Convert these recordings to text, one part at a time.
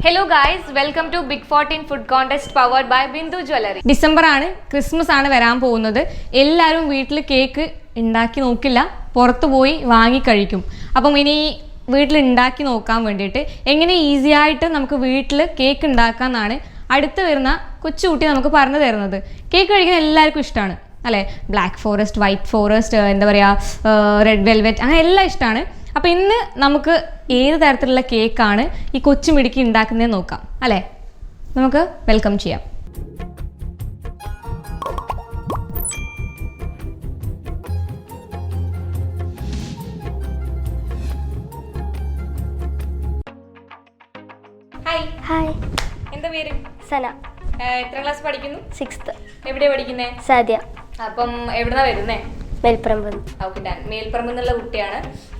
Hello guys, welcome to BIG14 food contest powered by Bindu jewelry. December ആണ് Christmas ആണ് വരാൻ പോകുന്നത്. എല്ലാവരും വീട്ടിൽ കേക്ക് ഉണ്ടാക്കി നോക്കില്ല, പുറത്തു പോയി വാങ്ങി കഴിക്കും. അപ്പം ഇനി വീട്ടിൽ ഉണ്ടാക്കി നോക്കാൻ വേണ്ടിയിട്ട് എങ്ങനെ ഈസി ആയിട്ട് നമുക്ക് വീട്ടിൽ കേക്ക് ഉണ്ടാക്കാനാണ് അടുത്ത് വരുന്ന കൊച്ചുകുട്ടി നമുക്ക് പറഞ്ഞു തരുന്നത്. കേക്ക് കഴിക്കാൻ എല്ലാവർക്കും ഇഷ്ടമാണ് അല്ലേ? ബ്ലാക്ക് ഫോറസ്റ്റ്, വൈറ്റ് ഫോറസ്റ്റ്, എന്താ പറയുക, റെഡ് വെൽവെറ്റ്, അങ്ങനെ എല്ലാം ഇഷ്ടമാണ്. അപ്പോൾ ഇന്ന് നമുക്ക് ഏത് തരത്തിലുള്ള കേക്കാണ് ഈ കൊച്ചു മിടുക്കി ഉണ്ടാക്കുന്നതെന്ന് നോക്കാം അല്ലേ? നമുക്ക് വെൽക്കം ചെയ്യാം. ഹായ്. ഹായ്. എന്താ പേര്? സന. എത്ര ക്ലാസ് പഠിക്കുന്നു? 6th. എവിടെയാണ് പഠിക്കുന്നേ? സാധ്യ. അപ്പം എവിടുന്നാ വരുന്നേ? മേൽപ്പറമ്പ്. Okay, done. മേൽപ്പറമ്പ് എന്നുള്ള കുട്ടിയാണ്.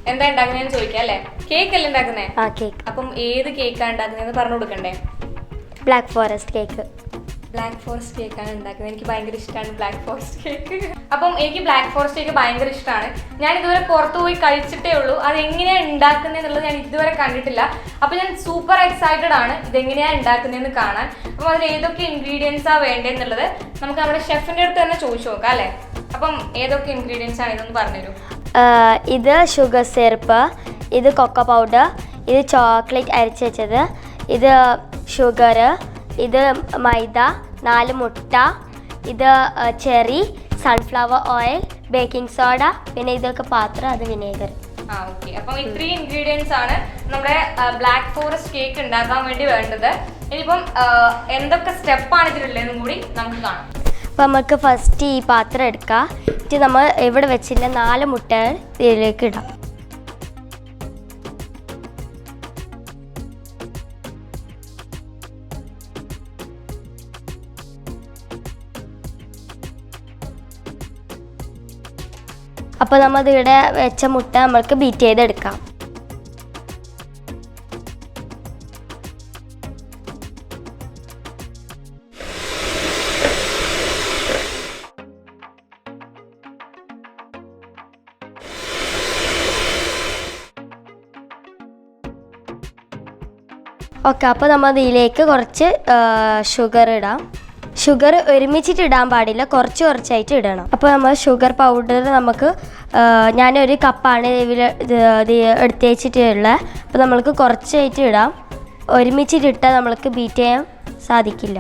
എന്താ ഉണ്ടാക്കുന്നതെന്ന് ചോദിക്കാം അല്ലേ? കേക്ക് അല്ലേ ഉണ്ടാക്കുന്നേ? ആ, കേക്ക്. അപ്പം ഏത് കേക്കാണ് ഉണ്ടാക്കുന്നതെന്ന് പറഞ്ഞു കൊടുക്കണ്ടേ? Black forest cake. Black forest കേക്കാണ് ഉണ്ടാക്കുന്നത്. എനിക്ക് ഭയങ്കര ഇഷ്ടമാണ് ബ്ലാക്ക് ഫോറസ്റ്റ് കേക്ക്. അപ്പം എനിക്ക് ബ്ലാക്ക് ഫോറസ്റ്റ് കേക്ക് ഭയങ്കര ഇഷ്ടമാണ്. ഞാൻ ഇതുവരെ പുറത്തു പോയി കഴിച്ചിട്ടേ ഉള്ളൂ. അത് എങ്ങനെയാണ് ഉണ്ടാക്കുന്നതെന്നുള്ളത് ഞാൻ ഇതുവരെ കണ്ടിട്ടില്ല. അപ്പം ഞാൻ സൂപ്പർ എക്സൈറ്റഡ് ആണ് ഇതെങ്ങനെയാണ് ഉണ്ടാക്കുന്നതെന്ന് കാണാൻ. അപ്പം അതിൽ ഏതൊക്കെ ഇൻഗ്രീഡിയൻസാണ് വേണ്ടതെന്നുള്ളത് നമുക്ക് നമ്മുടെ ഷെഫിൻ്റെ അടുത്ത് തന്നെ ചോദിച്ചു നോക്കാം അല്ലേ? അപ്പം ഏതൊക്കെ ഇൻഗ്രീഡിയൻസ് ആണ് ഇതൊന്ന് പറഞ്ഞുതരൂ. ഇത് ഷുഗർ സിറപ്പ്, ഇത് കൊക്കോ പൗഡർ, ഇത് ചോക്ലേറ്റ് അരച്ച് വെച്ചത്, ഇത് ഷുഗർ, ഇത് മൈദ, 4 മുട്ട, ഇത് cherry, sunflower oil, baking soda, പിന്നെ ഇതൊക്കെ പാത്രം, അത് വിനേഗർ. ഓക്കെ. അപ്പം ഇത്രയും ഇൻഗ്രീഡിയൻസ് ആണ് നമ്മുടെ ബ്ലാക്ക് ഫോറസ്റ്റ് കേക്ക് ഉണ്ടാക്കാൻ വേണ്ടി വേണ്ടത്. ഇനിയിപ്പം എന്തൊക്കെ സ്റ്റെപ്പാണ് ഇതിലുള്ളതെന്നും കൂടി നമുക്ക് കാണാം. അപ്പം നമുക്ക് ഫസ്റ്റ് ഈ പാത്രം എടുക്കാം. ഇത് നമ്മൾ ഇവിടെ വെച്ചിട്ട് 4 മുട്ട ഇതിലേക്ക് ഇടാം. അപ്പോൾ നമ്മൾ ഇവിടെ വെച്ച മുട്ട നമ്മൾക്ക് ബീറ്റ് ചെയ്തെടുക്കാം. ഓക്കെ, അപ്പോൾ നമ്മൾ ഇതിലേക്ക് കുറച്ച് ഷുഗർ ഇടാം. ഷുഗർ ഒരുമിച്ചിട്ട് ഇടാൻ പാടില്ല, കുറച്ച് കുറച്ചായിട്ട് ഇടണം. അപ്പോൾ നമ്മൾ ഷുഗർ പൗഡർ നമുക്ക് ഞാനൊരു കപ്പാണ് ഇതിൽ എടുത്ത് വെച്ചിട്ടുള്ളത്. അപ്പോൾ നമ്മൾക്ക് കുറച്ചായിട്ട് ഇടാം. ഒരുമിച്ചിട്ടിട്ടാൽ നമ്മൾക്ക് ബീറ്റ് ചെയ്യാൻ സാധിക്കില്ല.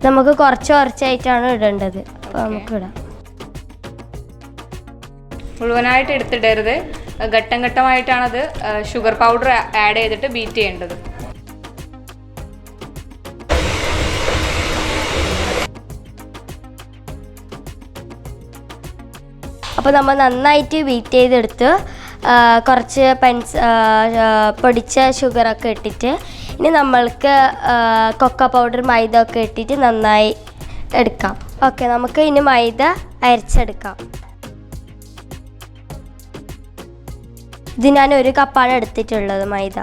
നമുക്ക് കുറച്ച് കുറച്ചായിട്ടാണ് ഇടേണ്ടത്. അപ്പോൾ നമുക്ക് ഇടാം. മുഴുവനായിട്ട് എടുത്തിടരുത്, ഘട്ടം ഘട്ടമായിട്ടാണത് ഷുഗർ പൗഡർ ആഡ് ചെയ്തിട്ട് ബീറ്റ് ചെയ്യേണ്ടത്. അപ്പോൾ നമ്മൾ നന്നായിട്ട് ബീറ്റ് ചെയ്തെടുത്ത് കുറച്ച് പൊടിച്ച ഷുഗറൊക്കെ ഇട്ടിട്ട് ഇനി നമ്മൾക്ക് കൊക്കോ പൗഡർ, മൈദ ഒക്കെ ഇട്ടിട്ട് നന്നായി എടുക്കാം. ഓക്കെ, നമുക്ക് ഇനി മൈദ അരച്ചെടുക്കാം. ഇത് ഞാൻ 1 കപ്പാണ് എടുത്തിട്ടുള്ളത് മൈദ.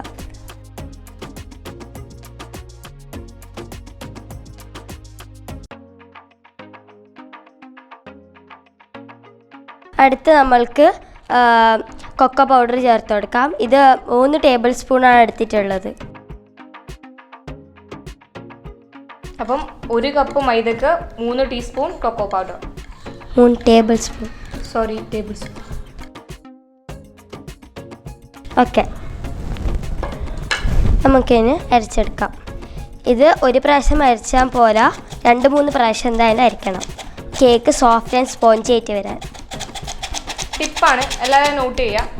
അടുത്ത് നമ്മൾക്ക് കൊക്കോ പൗഡർ ചേർത്ത് കൊടുക്കാം. ഇത് 3 ടേബിൾ സ്പൂണാണ് എടുത്തിട്ടുള്ളത്. അപ്പം 1 കപ്പ് മൈദക്ക് 3 teaspoon cocoa powder. 3 tablespoon. Sorry, tablespoon. Okay, നമുക്കിനി അരച്ചെടുക്കാം. ഇത് 1 പ്രാവശ്യം അരച്ചാൽ പോരാ, 2-3 പ്രാവശ്യം എന്തായാലും അരക്കണം, കേക്ക് സോഫ്റ്റ് ആൻഡ് സ്പോഞ്ചി ആയിട്ട് വരാൻ. ടിപ്പാണ്, എല്ലാവരും നോട്ട് ചെയ്യുക.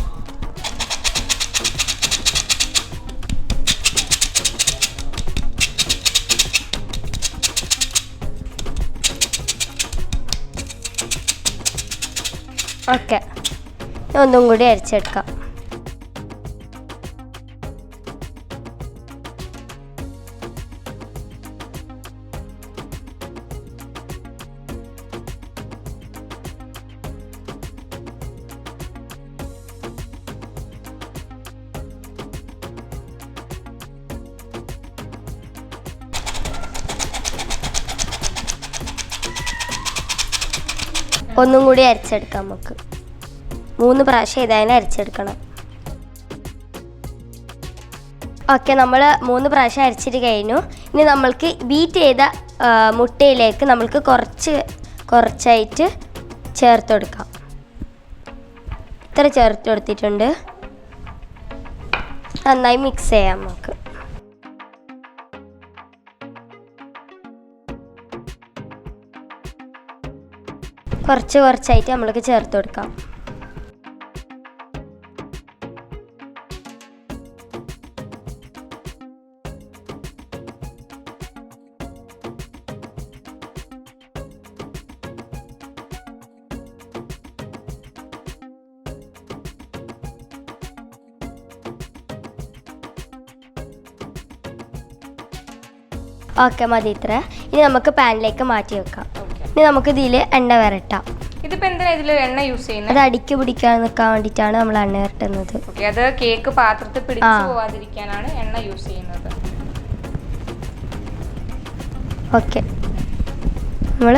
ഓക്കെ, ഒന്നും കൂടി അരച്ചെടുക്കാം. ഒന്നും കൂടി അരിച്ചെടുക്കാം. നമുക്ക് 3 പ്രാവശ്യം ഇതായാലും അരിച്ചെടുക്കണം. ഓക്കെ, നമ്മൾ 3 പ്രാവശ്യം അരിച്ചിട്ട് കഴിഞ്ഞു. ഇനി നമ്മൾക്ക് ബീറ്റ് ചെയ്ത മുട്ടയിലേക്ക് നമ്മൾക്ക് കുറച്ചായിട്ട് ചേർത്ത് കൊടുക്കാം. ഇത്ര ചേർത്ത് കൊടുത്തിട്ടുണ്ട്. നന്നായി മിക്സ് ചെയ്യാം നമുക്ക്. കുറച്ചായിട്ട് നമ്മൾക്ക് ചേർത്ത് കൊടുക്കാം. ഓക്കെ, മതി ഇത്ര. ഇനി നമുക്ക് പാനിലേക്ക് മാറ്റി വെക്കാം. ഇനി നമുക്ക് ഇതിൽ എണ്ണ വരട്ടാം. ഇതിപ്പോൾ എന്തിനാ ഇതിൽ എണ്ണ യൂസ് ചെയ്യുന്നത്? അത് അടിക്ക് പിടിക്കാൻ നിൽക്കാൻ വേണ്ടിയിട്ടാണ് നമ്മൾ എണ്ണ വരട്ടുന്നത്. അത് കേക്ക് പാത്രത്തിൽ പിടിച്ചു പോവാതിരിക്കാനാണ് എണ്ണ യൂസ് ചെയ്യുന്നത്. ഓക്കെ, നമ്മൾ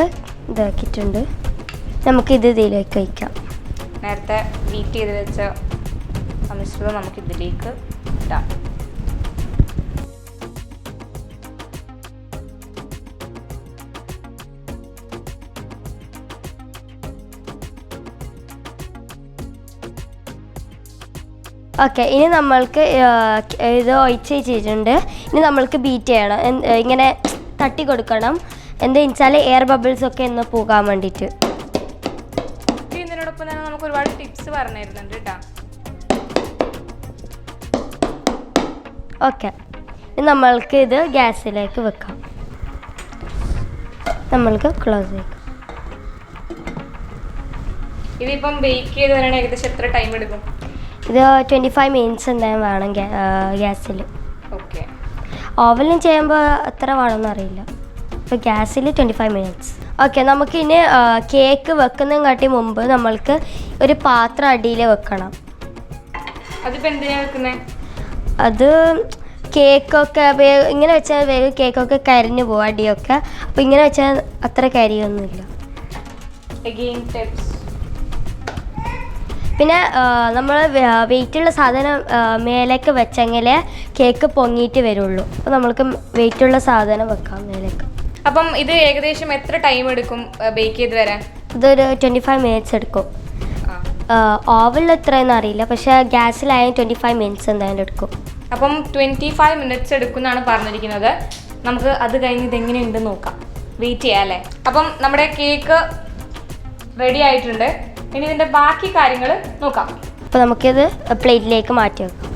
ഇതാക്കിയിട്ടുണ്ട്. നമുക്കിത് ഇതിലേക്ക് വയ്ക്കാം. നേരത്തെ ബീറ്റ് ചെയ്ത് വെച്ച മിശ്രിതം നമുക്ക് ഇതിലേക്ക് ഇടാം. ഓക്കെ, ഇനി നമ്മൾക്ക് ഇത് ഒഴിച്ച് വെച്ചിട്ടുണ്ട്. ഇനി നമ്മൾക്ക് ബീറ്റ് ചെയ്യണം. ഇങ്ങനെ തട്ടി കൊടുക്കണം. എന്താ വെച്ചാൽ എയർ ബബിൾസ് ഒക്കെ ഒന്ന് പോകാൻ വേണ്ടിയിട്ട്. ഇതിനോടൊപ്പം തന്നെ നമുക്ക് ഒരുപാട് ടിപ്സ് പറഞ്ഞു തരുന്നുണ്ട് കേട്ടോ. ഓക്കെ, ഇനി നമ്മൾക്ക് ഇത് ഗ്യാസിലേക്ക് വെക്കാം. നമ്മൾക്ക് ക്ലോസ് ചെയ്യാം. ഇതിപ്പം ബേക്ക് ചെയ്ത് വരാൻ ഏകദേശം എത്ര ടൈം എടുക്കും? ഇത് 25 മിനിറ്റ്സ് എന്തായാലും വേണം ഗ്യാസിൽ. ഓക്കെ, ഓവനിൽ ചെയ്യുമ്പോൾ എത്ര വേണമെന്ന് അറിയില്ല. ഇപ്പോൾ ഗ്യാസിൽ 25 മിനിറ്റ്സ്. ഓക്കെ, നമുക്കിനി കേക്ക് വെക്കുന്നതിനെക്കാട്ടി മുമ്പ് നമ്മൾക്ക് ഒരു പാത്രം അടിയിൽ വെക്കണം. അതിപ്പോൾ എന്തിനാണ് വെക്കുന്നത്? അത് കേക്കൊക്കെ ഇങ്ങനെ വെച്ചാൽ വേഗം കേക്കൊക്കെ കരിഞ്ഞു പോകും അടിയൊക്കെ. അപ്പോൾ ഇങ്ങനെ വെച്ചാൽ അത്ര കരിയൊന്നുമില്ല. പിന്നെ നമ്മൾ വെയിറ്റുള്ള സാധനം മേലേക്ക് വെച്ചെങ്കിൽ കേക്ക് പൊങ്ങിയിട്ട് വരുള്ളൂ. അപ്പോൾ നമ്മൾക്ക് വെയിറ്റുള്ള സാധനം വെക്കാം മേലേക്ക്. അപ്പം ഇത് ഏകദേശം എത്ര ടൈം എടുക്കും ബേക്ക് ചെയ്ത് വരാൻ? ഇതൊരു 25 മിനിറ്റ്സ് എടുക്കും. ഓവനിൽ എത്രയെന്ന് അറിയില്ല, പക്ഷേ ഗ്യാസിലായാലും 25 മിനിറ്റ്സ് എന്തായാലും എടുക്കും. അപ്പം 25 മിനിറ്റ്സ് എടുക്കും എന്നാണ് പറഞ്ഞിരിക്കുന്നത്. നമുക്ക് അത് കഴിഞ്ഞ് ഇതെങ്ങനെയുണ്ടെന്ന് നോക്കാം. വെയിറ്റ് ചെയ്യാം അല്ലേ? അപ്പം നമ്മുടെ കേക്ക് റെഡി ആയിട്ടുണ്ട്. ഇനി ഇതിൻ്റെ ബാക്കി കാര്യങ്ങൾ നോക്കാം. അപ്പോൾ നമുക്കിത് പ്ലേറ്റിലേക്ക് മാറ്റി വെക്കാം.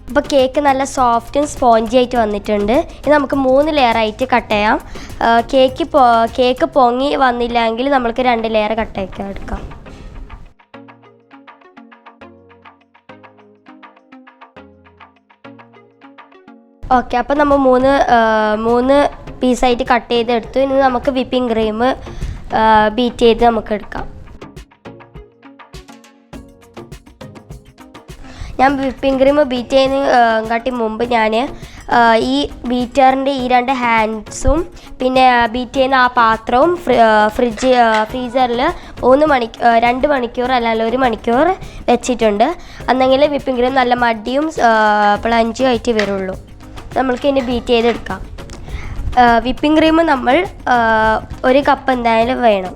അപ്പോൾ കേക്ക് നല്ല സോഫ്റ്റും സ്പോഞ്ചി ആയിട്ട് വന്നിട്ടുണ്ട്. ഇത് നമുക്ക് 3 ലെയറായിട്ട് കട്ട് ചെയ്യാം. കേക്ക് പൊങ്ങി വന്നില്ലെങ്കിൽ നമുക്ക് 2 ലെയർ കട്ട് എടുക്കാം. ഓക്കെ, അപ്പോൾ നമ്മൾ 3 പീസായിട്ട് കട്ട് ചെയ്തെടുത്തു. ഇനി നമുക്ക് വിപ്പിംഗ് ക്രീം ബീറ്റ് ചെയ്ത് നമുക്ക് എടുക്കാം. ഞാൻ വിപ്പിംഗ് ക്രീം ബീറ്റ് ചെയ്യുന്നതിനെക്കാട്ടി മുമ്പ് ഞാൻ ഈ ബീറ്ററിൻ്റെ ഈ 2 ഹാൻഡ്സും പിന്നെ ബീറ്റ് ചെയ്യുന്ന ആ പാത്രവും ഫ്രീസറിൽ 2 മണിക്കൂർ അല്ലാതെ 1 മണിക്കൂർ വെച്ചിട്ടുണ്ട്. എന്നെങ്കിൽ വിപ്പിംഗ് ക്രീം നല്ല മടിയും പ്ലഞ്ചും ആയിട്ട് വരുള്ളൂ. നമ്മൾക്ക് ഇനി ബീറ്റ് ചെയ്തെടുക്കാം. വിപ്പിംഗ് ക്രീം നമ്മൾ 1 കപ്പ് എന്തായാലും വേണം.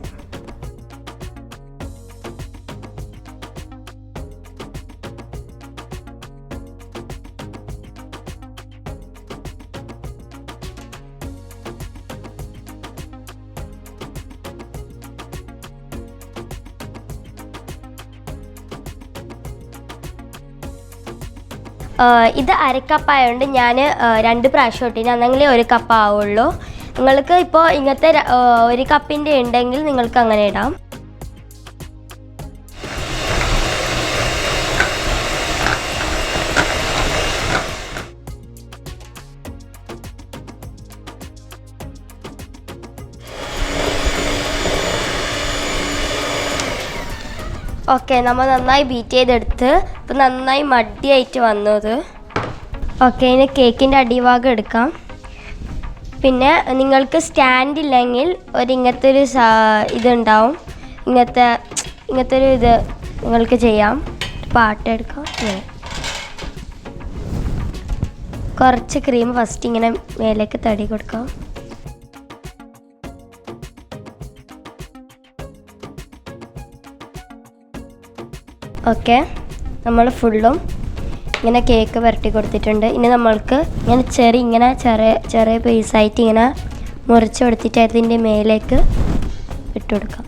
ഇത് 1/2 കപ്പായതുകൊണ്ട് ഞാൻ 2 പ്രാവശ്യം ഇട്ടിന്, അന്നെങ്കിലേ 1 കപ്പ് ആവുള്ളൂ. നിങ്ങൾക്ക് ഇപ്പോൾ ഇങ്ങനത്തെ 1 കപ്പിൻ്റെ ഉണ്ടെങ്കിൽ നിങ്ങൾക്ക് അങ്ങനെ ഇടാം. ഓക്കെ, നമ്മൾ നന്നായി ബീറ്റ് ചെയ്തെടുത്ത് ഇപ്പം നന്നായി മടിയായിട്ട് വന്നത്. ഓക്കെ, ഇനി കേക്കിൻ്റെ അടിഭാഗം എടുക്കാം. പിന്നെ നിങ്ങൾക്ക് സ്റ്റാൻഡ് ഇല്ലെങ്കിൽ ഇങ്ങനത്തെ ഒരു ഇതുണ്ടാവും, ഇങ്ങനത്തെ ഒരു ഇത് നിങ്ങൾക്ക് ചെയ്യാം. പാട്ട് എടുക്കാം. കുറച്ച് ക്രീം ഫസ്റ്റ് ഇങ്ങനെ മേലേക്ക് തടി കൊടുക്കാം. ഓക്കെ, നമ്മൾ ഫുള്ളും ഇങ്ങനെ കേക്ക് പുരട്ടി കൊടുത്തിട്ടുണ്ട്. ഇനി നമ്മൾക്ക് ഇങ്ങനെ ചെറിയ പീസായിട്ട് ഇങ്ങനെ മുറിച്ച് കൊടുത്തിട്ട് അതിൻ്റെ മേലേക്ക് ഇട്ട് കൊടുക്കാം.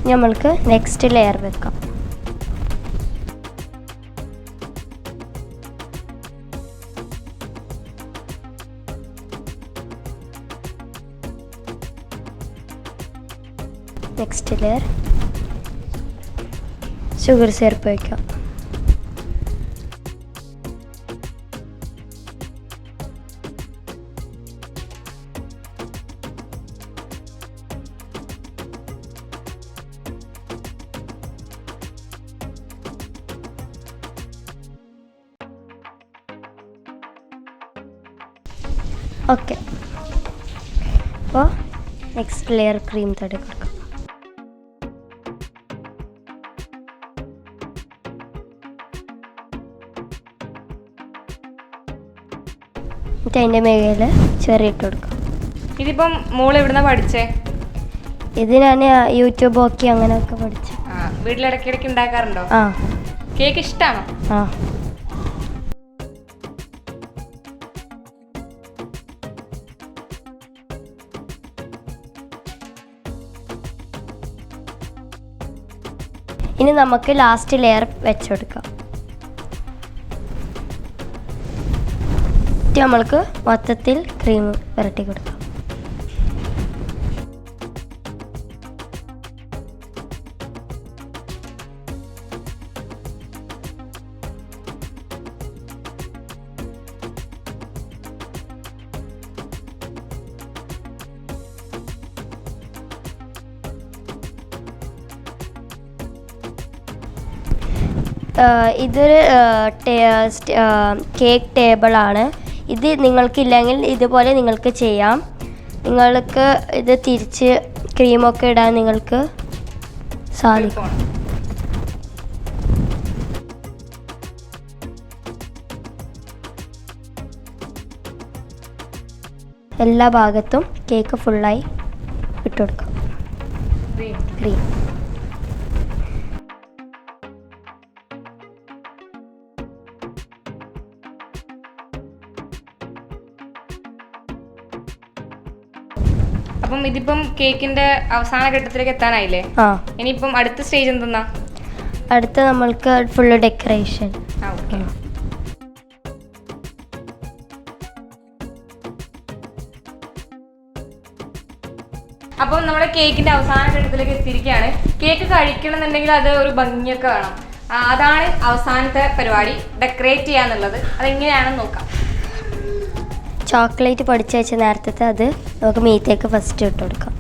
നമ്മൾക്ക് നെക്സ്റ്റ് ലെയർ വെക്കാം. നെക്സ്റ്റ് ലെയർ ഷുഗർ സിറപ്പ് വയ്ക്കാം. ഓക്കെ, അപ്പോൾ നെക്സ്റ്റ് ലെയർ ക്രീം തടി കൊടുക്കാം. എന്നിട്ട് അതിൻ്റെ മേഖല ചെറിയ ഇട്ട് കൊടുക്കാം. ഇതിപ്പം മോള് എവിടുന്നാ പഠിച്ചേ? ഇത് ഞാൻ യൂട്യൂബ് നോക്കി അങ്ങനെയൊക്കെ പഠിച്ചു. വീട്ടിലിടയ്ക്കിടയ്ക്ക് ഉണ്ടാക്കാറുണ്ടോ? ആ. കേക്ക് ഇഷ്ടമാണോ? ആ. ഇനി നമുക്ക് ലാസ്റ്റ് ലെയർ വെച്ചെടുക്കാം. നമ്മൾക്ക് മൊത്തത്തിൽ ക്രീം പുരട്ടി കൊടുക്കാം. ഇതൊരു കേക്ക് ടേബിളാണ്. ഇത് നിങ്ങൾക്കില്ലെങ്കിൽ ഇതുപോലെ നിങ്ങൾക്ക് ചെയ്യാം. നിങ്ങൾക്ക് ഇത് തിരിച്ച് ക്രീമൊക്കെ ഇടാൻ നിങ്ങൾക്ക് സാധിക്കും. എല്ലാ ഭാഗത്തും കേക്ക് ഫുള്ളായി ഇട്ട് കൊടുക്കാം. ക്രീം അപ്പം ഇതിപ്പം കേക്കിന്റെ അവസാന ഘട്ടത്തിലേക്ക് എത്താനായില്ലേ? ഇനിയിപ്പം അടുത്ത സ്റ്റേജ് എന്തെന്നാ? അടുത്ത നമ്മൾക്ക് ഫുള്ള് ഡെക്കറേഷൻ. അപ്പം നമ്മുടെ കേക്കിന്റെ അവസാന ഘട്ടത്തിലേക്ക് എത്തിയിരിക്കുകയാണ്. കേക്ക് കഴിക്കണമെന്നുണ്ടെങ്കിൽ അത് ഒരു ഭംഗിയൊക്കെ വേണം. അതാണ് അവസാനത്തെ പരിപാടി, ഡെക്കറേറ്റ് ചെയ്യാന്നുള്ളത്. അതെങ്ങനെയാണെന്ന് നോക്കാം. ചോക്ലേറ്റ് പൊടിച്ച് വെച്ച നേരത്തെ അത് നമുക്ക് മീത്തേക്ക് ഫസ്റ്റ് ഇട്ട് കൊടുക്കാം.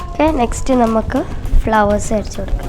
ഓക്കെ, നെക്സ്റ്റ് നമുക്ക് ഫ്ലവേഴ്സ് അടിച്ചു കൊടുക്കാം.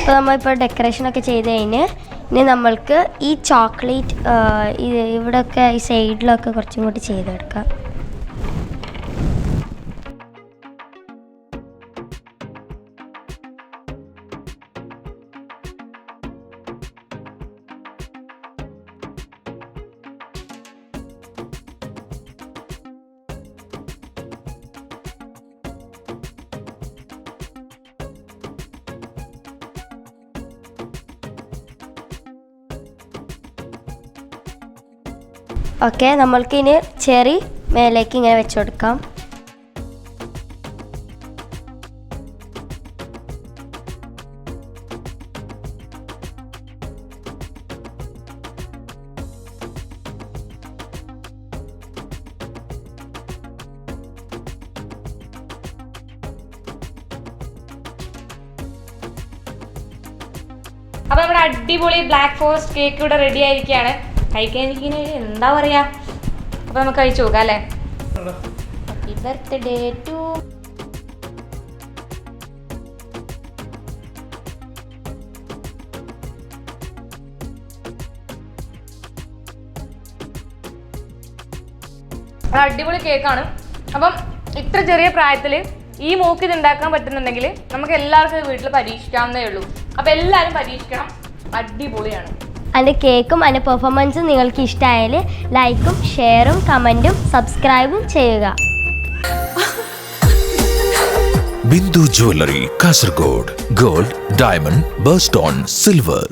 ഇപ്പോൾ നമ്മളിപ്പോൾ ഡെക്കറേഷനൊക്കെ ചെയ്ത് കഴിഞ്ഞ് ഇനി നമ്മൾക്ക് ഈ ചോക്ലേറ്റ് ഇവിടെയൊക്കെ ഈ സൈഡിലൊക്കെ കുറച്ചും കൂടി ചെയ്തെടുക്കാം. ഓക്കെ, നമ്മൾക്ക് ഇനി ചെറി മേലേക്ക് ഇങ്ങനെ വെച്ച് കൊടുക്കാം. അപ്പൊ നമ്മുടെ അടിപൊളി ബ്ലാക്ക് ഫോറസ്റ്റ് കേക്ക് ഇവിടെ റെഡി ആയിരിക്കുകയാണ്. കഴിക്കാൻ എനിക്കിങ്ങനെ എന്താ പറയാ. അപ്പൊ നമുക്ക് കഴിച്ചു നോക്കാം അല്ലേ. Happy birthday to. അടിപൊളി കേക്കാണ്. അപ്പം ഇത്ര ചെറിയ പ്രായത്തിൽ ഈ മോക്ക് ഇത് ഉണ്ടാക്കാൻ പറ്റുന്നുണ്ടെങ്കിൽ നമുക്ക് എല്ലാവർക്കും ഇത് വീട്ടിൽ പരീക്ഷിക്കാവുന്നേ ഉള്ളൂ. അപ്പം എല്ലാവരും പരീക്ഷിക്കണം. അടിപൊളിയാണ്. അതിൻ്റെ കേക്കും അതിൻ്റെ പെർഫോമൻസും നിങ്ങൾക്ക് ഇഷ്ടമായാൽ ലൈക്കും ഷെയറും കമൻറ്റും സബ്സ്ക്രൈബും ചെയ്യുക. Bindu jewellery, Kasaragod. Gold, diamond, birthstone, silver.